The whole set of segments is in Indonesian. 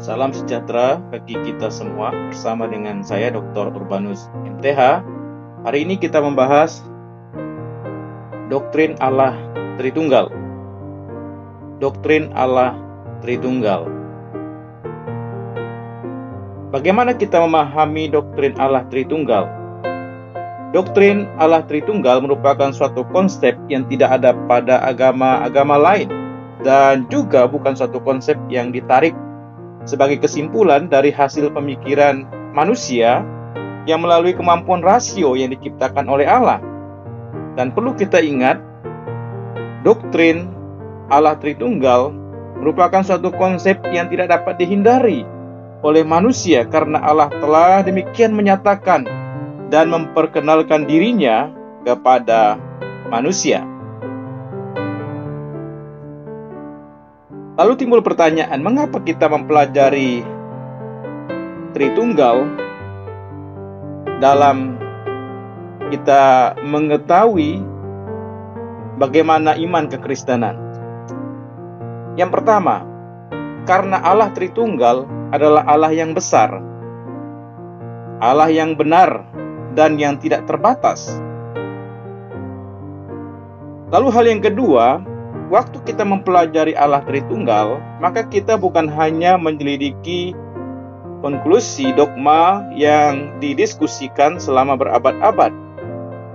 Salam sejahtera bagi kita semua bersama dengan saya Dr. Urbanus MTH. Hari ini kita membahas doktrin Allah Tritunggal. Doktrin Allah Tritunggal. Bagaimana kita memahami doktrin Allah Tritunggal? Doktrin Allah Tritunggal merupakan suatu konsep yang tidak ada pada agama-agama lain dan juga bukan suatu konsep yang ditarik sebagai kesimpulan dari hasil pemikiran manusia yang melalui kemampuan rasio yang diciptakan oleh Allah. Dan perlu kita ingat, doktrin Allah Tritunggal merupakan suatu konsep yang tidak dapat dihindari oleh manusia karena Allah telah demikian menyatakan dan memperkenalkan dirinya kepada manusia. Lalu timbul pertanyaan, mengapa kita mempelajari Tritunggal dalam kita mengetahui bagaimana iman kekristenan? Yang pertama, karena Allah Tritunggal adalah Allah yang besar, Allah yang benar, dan yang tidak terbatas. Lalu hal yang kedua, waktu kita mempelajari Allah Tritunggal, maka kita bukan hanya menyelidiki konklusi dogma yang didiskusikan selama berabad-abad,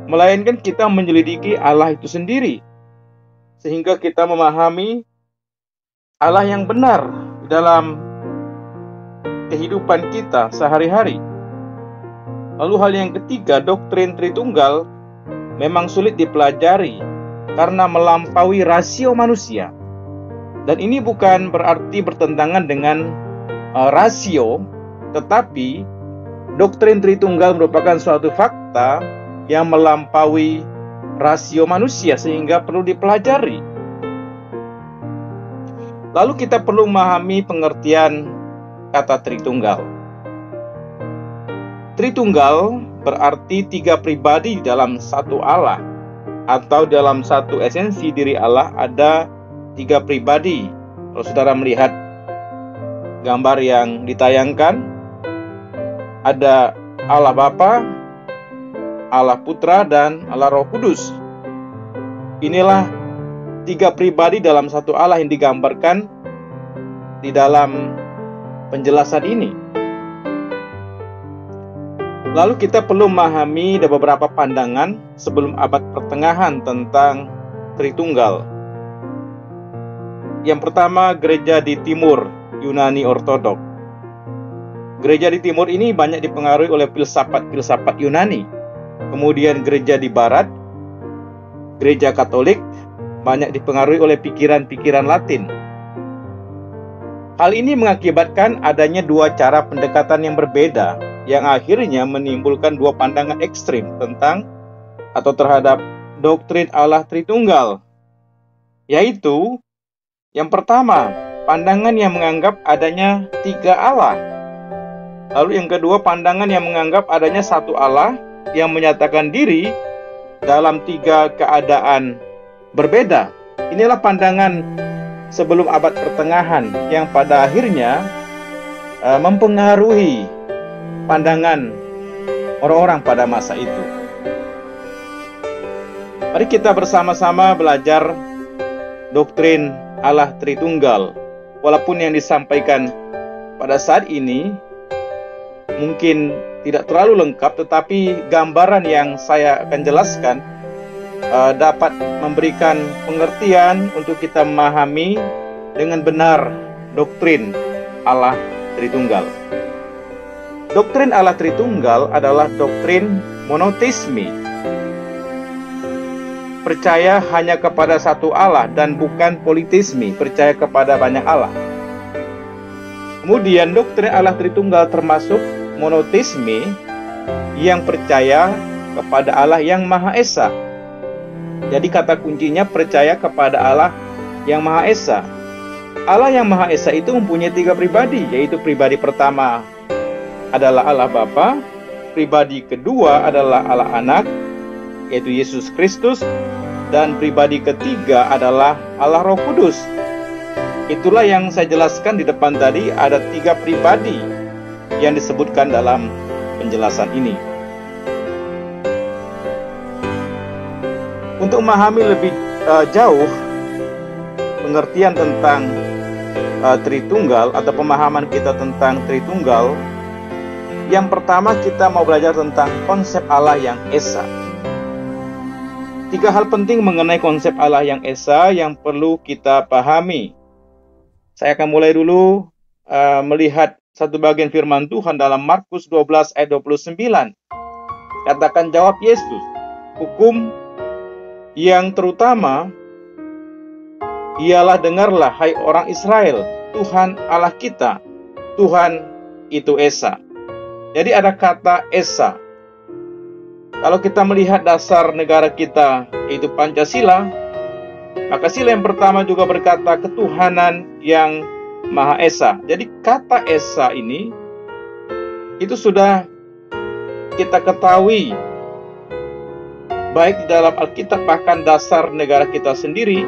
melainkan kita menyelidiki Allah itu sendiri, sehingga kita memahami Allah yang benar dalam kehidupan kita sehari-hari. Lalu hal yang ketiga, doktrin Tritunggal memang sulit dipelajari karena melampaui rasio manusia. Dan ini bukan berarti bertentangan dengan rasio, tetapi doktrin Tritunggal merupakan suatu fakta yang melampaui rasio manusia sehingga perlu dipelajari. Lalu kita perlu memahami pengertian kata Tritunggal. Tritunggal berarti tiga pribadi dalam satu Allah, atau dalam satu esensi diri Allah ada tiga pribadi. Kalau saudara melihat gambar yang ditayangkan, ada Allah Bapa, Allah Putra, dan Allah Roh Kudus. Inilah tiga pribadi dalam satu Allah yang digambarkan di dalam penjelasan ini. Lalu kita perlu memahami ada beberapa pandangan sebelum abad pertengahan tentang Tritunggal. Yang pertama, gereja di Timur, Yunani Ortodok. Gereja di Timur ini banyak dipengaruhi oleh filsafat Yunani. Kemudian gereja di Barat, gereja Katolik, banyak dipengaruhi oleh pikiran-pikiran Latin. Hal ini mengakibatkan adanya dua cara pendekatan yang berbeda, yang akhirnya menimbulkan dua pandangan ekstrim tentang atau terhadap doktrin Allah Tritunggal. Yaitu, yang pertama, pandangan yang menganggap adanya tiga Allah. Lalu yang kedua, pandangan yang menganggap adanya satu Allah yang menyatakan diri dalam tiga keadaan berbeda. Inilah pandangan sebelum abad pertengahan yang pada akhirnya mempengaruhi pandangan orang-orang pada masa itu. Mari kita bersama-sama belajar doktrin Allah Tritunggal. Walaupun yang disampaikan pada saat ini mungkin tidak terlalu lengkap, tetapi gambaran yang saya akan jelaskan dapat memberikan pengertian untuk kita memahami dengan benar doktrin Allah Tritunggal. Doktrin Allah Tritunggal adalah doktrin monoteisme. Percaya hanya kepada satu Allah dan bukan politeisme, percaya kepada banyak Allah. Kemudian doktrin Allah Tritunggal termasuk monoteisme yang percaya kepada Allah yang Maha Esa. Jadi kata kuncinya percaya kepada Allah yang Maha Esa. Allah yang Maha Esa itu mempunyai tiga pribadi, yaitu pribadi pertama adalah Allah Bapa, pribadi kedua adalah Allah Anak, yaitu Yesus Kristus, dan pribadi ketiga adalah Allah Roh Kudus. Itulah yang saya jelaskan di depan tadi, ada 3 pribadi yang disebutkan dalam penjelasan ini. Untuk memahami lebih jauh pengertian tentang Tritunggal atau pemahaman kita tentang Tritunggal, yang pertama kita mau belajar tentang konsep Allah yang Esa. 3 hal penting mengenai konsep Allah yang Esa yang perlu kita pahami. Saya akan mulai dulu melihat satu bagian firman Tuhan dalam Markus 12 ayat 29. Katakan jawab Yesus, hukum yang terutama ialah dengarlah hai orang Israel, Tuhan Allah kita, Tuhan itu Esa. Jadi ada kata Esa. Kalau kita melihat dasar negara kita, yaitu Pancasila, maka sila yang pertama juga berkata ketuhanan yang Maha Esa. Jadi kata Esa ini, itu sudah kita ketahui, baik di dalam Alkitab bahkan dasar negara kita sendiri,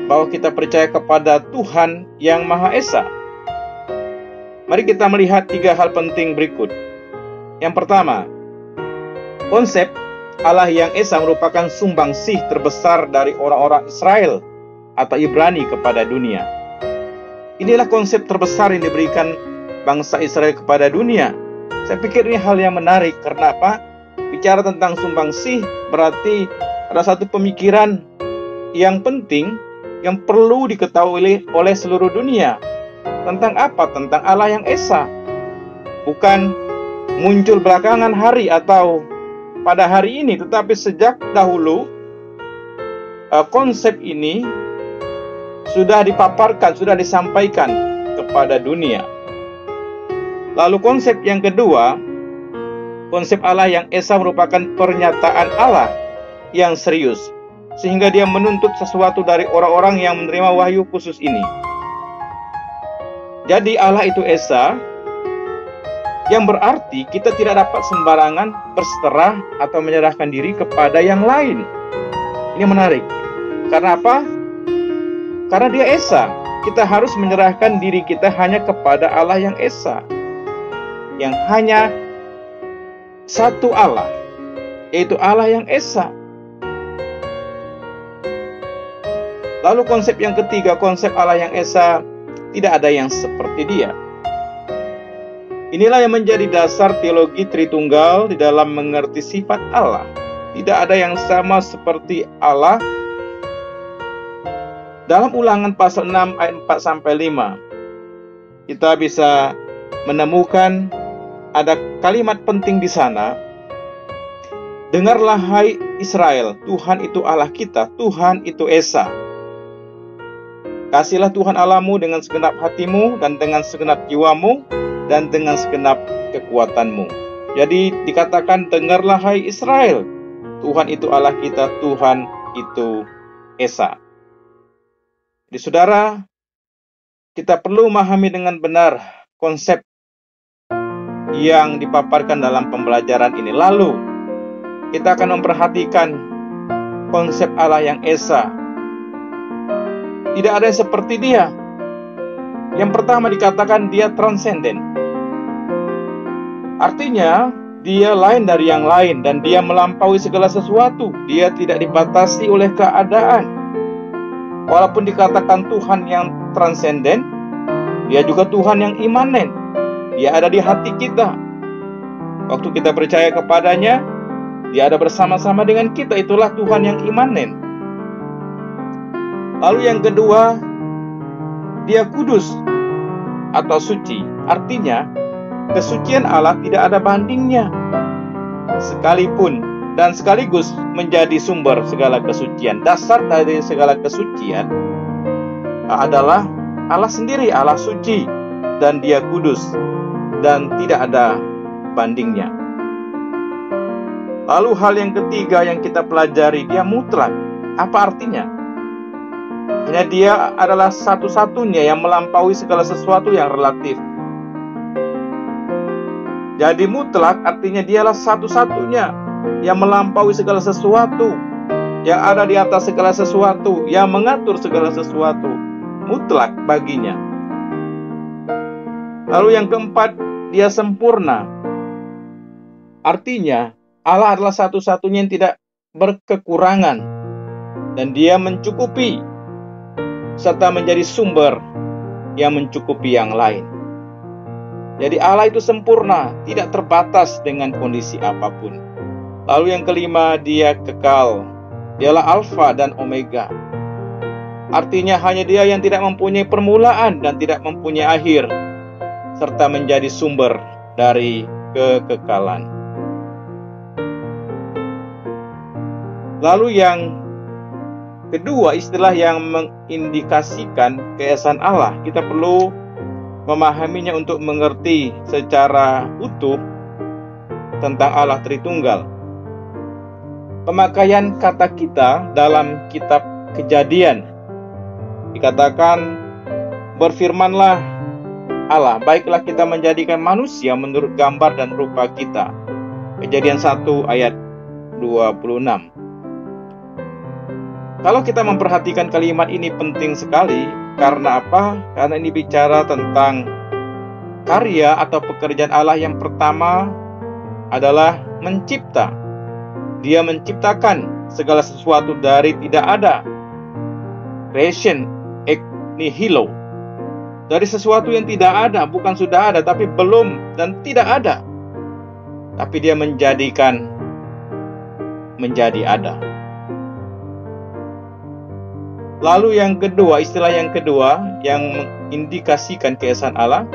bahwa kita percaya kepada Tuhan yang Maha Esa. Mari kita melihat 3 hal penting berikut. Yang pertama, konsep Allah yang Esa merupakan sumbangsih terbesar dari orang-orang Israel atau Ibrani kepada dunia. Inilah konsep terbesar yang diberikan bangsa Israel kepada dunia. Saya pikir ini hal yang menarik. Karena apa? Bicara tentang sumbangsih berarti ada satu pemikiran yang penting yang perlu diketahui oleh seluruh dunia. Tentang apa? Tentang Allah yang Esa. Bukan muncul belakangan hari atau pada hari ini, tetapi sejak dahulu konsep ini sudah dipaparkan, sudah disampaikan kepada dunia. Lalu konsep yang kedua, konsep Allah yang Esa merupakan pernyataan Allah yang serius, sehingga dia menuntut sesuatu dari orang-orang yang menerima wahyu khusus ini. Jadi Allah itu Esa, yang berarti kita tidak dapat sembarangan berserah atau menyerahkan diri kepada yang lain. Ini menarik. Karena apa? Karena dia Esa. Kita harus menyerahkan diri kita hanya kepada Allah yang Esa, yang hanya satu Allah, yaitu Allah yang Esa. Lalu konsep yang ketiga, konsep Allah yang Esa, tidak ada yang seperti dia. Inilah yang menjadi dasar teologi Tritunggal di dalam mengerti sifat Allah. Tidak ada yang sama seperti Allah. Dalam Ulangan pasal 6 ayat 4-5, kita bisa menemukan ada kalimat penting di sana. Dengarlah hai Israel, Tuhan itu Allah kita, Tuhan itu Esa. Kasihlah Tuhan Allahmu dengan segenap hatimu dan dengan segenap jiwamu dan dengan segenap kekuatanmu. Jadi dikatakan dengarlah hai Israel, Tuhan itu Allah kita, Tuhan itu Esa. Jadi saudara, kita perlu memahami dengan benar konsep yang dipaparkan dalam pembelajaran ini. Lalu kita akan memperhatikan konsep Allah yang Esa. Tidak ada yang seperti dia. Yang pertama dikatakan dia transenden. Artinya dia lain dari yang lain dan dia melampaui segala sesuatu. Dia tidak dibatasi oleh keadaan. Walaupun dikatakan Tuhan yang transenden, dia juga Tuhan yang imanen. Dia ada di hati kita. Waktu kita percaya kepadanya, dia ada bersama-sama dengan kita. Itulah Tuhan yang imanen. Lalu yang kedua, dia kudus atau suci. Artinya, kesucian Allah tidak ada bandingnya. Sekalipun dan sekaligus menjadi sumber segala kesucian. Dasar dari segala kesucian adalah Allah sendiri, Allah suci. Dan dia kudus dan tidak ada bandingnya. Lalu hal yang ketiga yang kita pelajari, dia mutlak. Apa artinya? Hanya dia adalah satu-satunya yang melampaui segala sesuatu yang relatif. Jadi mutlak artinya dialah satu-satunya yang melampaui segala sesuatu, yang ada di atas segala sesuatu, yang mengatur segala sesuatu. mutlak baginya. Lalu yang keempat, dia sempurna. Artinya, Allah adalah satu-satunya yang tidak berkekurangan, dan dia mencukupi, serta menjadi sumber yang mencukupi yang lain. Jadi Allah itu sempurna, tidak terbatas dengan kondisi apapun. Lalu yang kelima, dia kekal. Dialah Alfa dan Omega. Artinya hanya dia yang tidak mempunyai permulaan dan tidak mempunyai akhir, serta menjadi sumber dari kekekalan. Lalu yang kedua, istilah yang mengindikasikan keesaan Allah, kita perlu memahaminya untuk mengerti secara utuh tentang Allah Tritunggal. Pemakaian kata kita dalam kitab Kejadian dikatakan, berfirmanlah Allah, baiklah kita menjadikan manusia menurut gambar dan rupa kita. Kejadian 1 ayat 26. Kalau kita memperhatikan kalimat ini penting sekali. Karena apa? Karena ini bicara tentang karya atau pekerjaan Allah yang pertama adalah mencipta. Dia menciptakan segala sesuatu dari tidak ada. Creation ex nihilo. Dari sesuatu yang tidak ada, bukan sudah ada, tapi belum dan tidak ada. Tapi dia menjadikan menjadi ada. Lalu yang kedua, istilah yang kedua yang mengindikasikan keesaan Allah,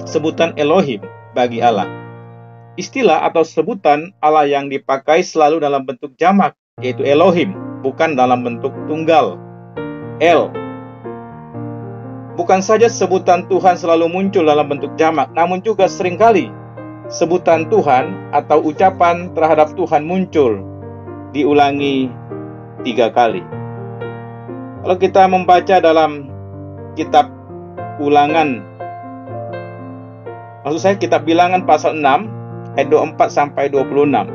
sebutan Elohim bagi Allah. Istilah atau sebutan Allah yang dipakai selalu dalam bentuk jamak, yaitu Elohim, bukan dalam bentuk tunggal, El. Bukan saja sebutan Tuhan selalu muncul dalam bentuk jamak, namun juga seringkali sebutan Tuhan atau ucapan terhadap Tuhan muncul diulangi 3 kali. Kalau kita membaca dalam kitab Ulangan, maksud saya kitab Bilangan pasal 6 ayat 24 sampai 26.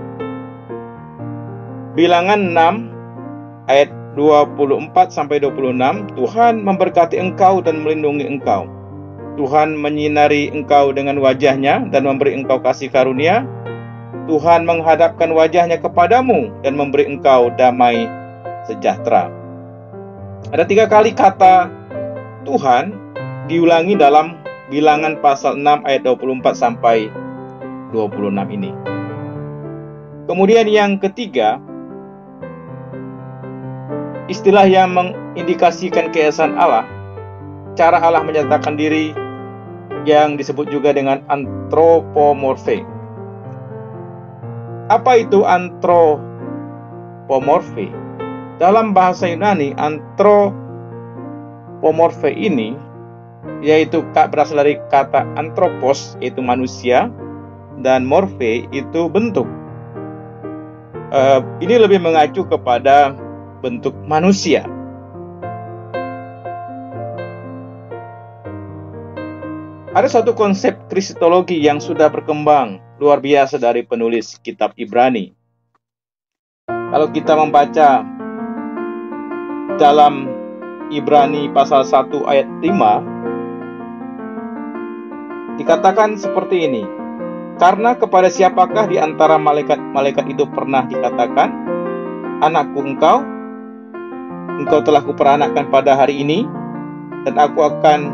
Bilangan 6 ayat 24 sampai 26, Tuhan memberkati engkau dan melindungi engkau. Tuhan menyinari engkau dengan wajahnya dan memberi engkau kasih karunia. Tuhan menghadapkan wajahnya kepadamu dan memberi engkau damai sejahtera. Ada 3 kali kata Tuhan diulangi dalam Bilangan pasal 6 ayat 24 sampai 26 ini. Kemudian yang ketiga, istilah yang mengindikasikan keesaan Allah, cara Allah menyatakan diri yang disebut juga dengan antropomorfe. Apa itu antropomorfe? Dalam bahasa Yunani, antropomorfe ini yaitu berasal dari kata anthropos, yaitu manusia, dan morphe itu bentuk. Ini lebih mengacu kepada bentuk manusia. Ada satu konsep kristologi yang sudah berkembang luar biasa dari penulis kitab Ibrani. Kalau kita membaca dalam Ibrani pasal 1 ayat 5, dikatakan seperti ini. Karena kepada siapakah di antara malaikat-malaikat itu pernah dikatakan, anakku engkau telah kuperanakkan pada hari ini, dan aku akan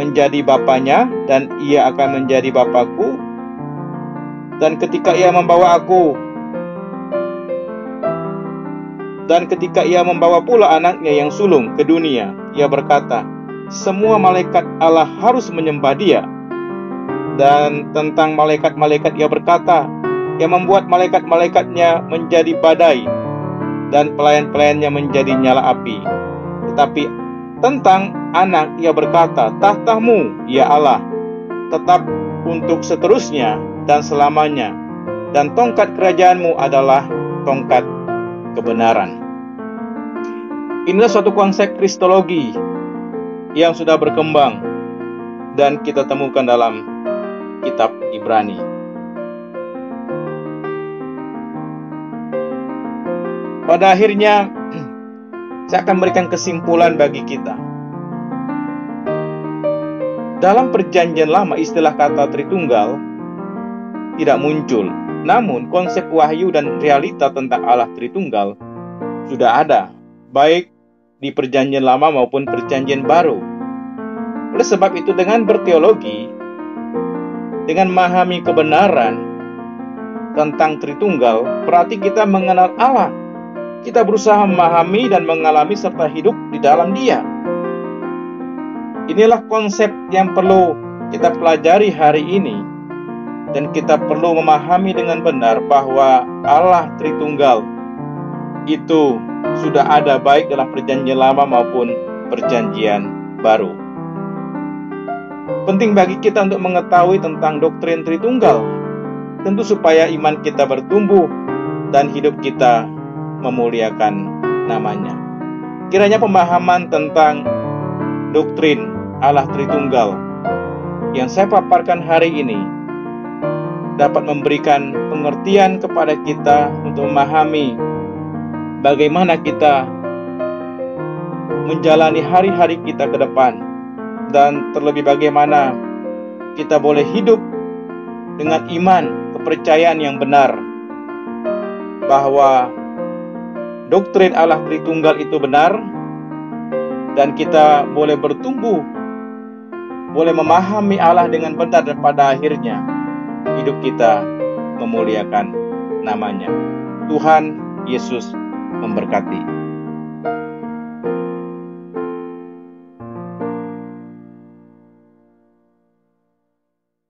menjadi bapanya, dan ia akan menjadi bapakku. Dan ketika ia membawa pula anaknya yang sulung ke dunia, ia berkata, semua malaikat Allah harus menyembah dia. Dan tentang malaikat-malaikat ia berkata, ia membuat malaikat-malaikatnya menjadi badai, dan pelayan-pelayannya menjadi nyala api. Tetapi tentang anak ia berkata, tahtamu, ya Allah, tetap untuk seterusnya dan selamanya, dan tongkat kerajaanmu adalah tongkat kebenaran. Inilah suatu konsep kristologi yang sudah berkembang dan kita temukan dalam kitab Ibrani. Pada akhirnya saya akan memberikan kesimpulan bagi kita. Dalam perjanjian lama istilah kata Tritunggal tidak muncul. Namun konsep wahyu dan realita tentang Allah Tritunggal sudah ada, baik di perjanjian lama maupun perjanjian baru. Oleh sebab itu, dengan berteologi, dengan memahami kebenaran tentang Tritunggal, berarti kita mengenal Allah. Kita berusaha memahami dan mengalami serta hidup di dalam Dia. Inilah konsep yang perlu kita pelajari hari ini, dan kita perlu memahami dengan benar bahwa Allah Tritunggal itu sudah ada baik dalam perjanjian lama maupun perjanjian baru. Penting bagi kita untuk mengetahui tentang doktrin Tritunggal, tentu supaya iman kita bertumbuh dan hidup kita memuliakan namanya. Kiranya pemahaman tentang doktrin Allah Tritunggal yang saya paparkan hari ini dapat memberikan pengertian kepada kita untuk memahami bagaimana kita menjalani hari-hari kita ke depan, dan terlebih bagaimana kita boleh hidup dengan iman, kepercayaan yang benar bahwa doktrin Allah Tritunggal itu benar, dan kita boleh bertumbuh, boleh memahami Allah dengan benar, dan pada akhirnya hidup kita memuliakan namanya. Tuhan Yesus memberkati.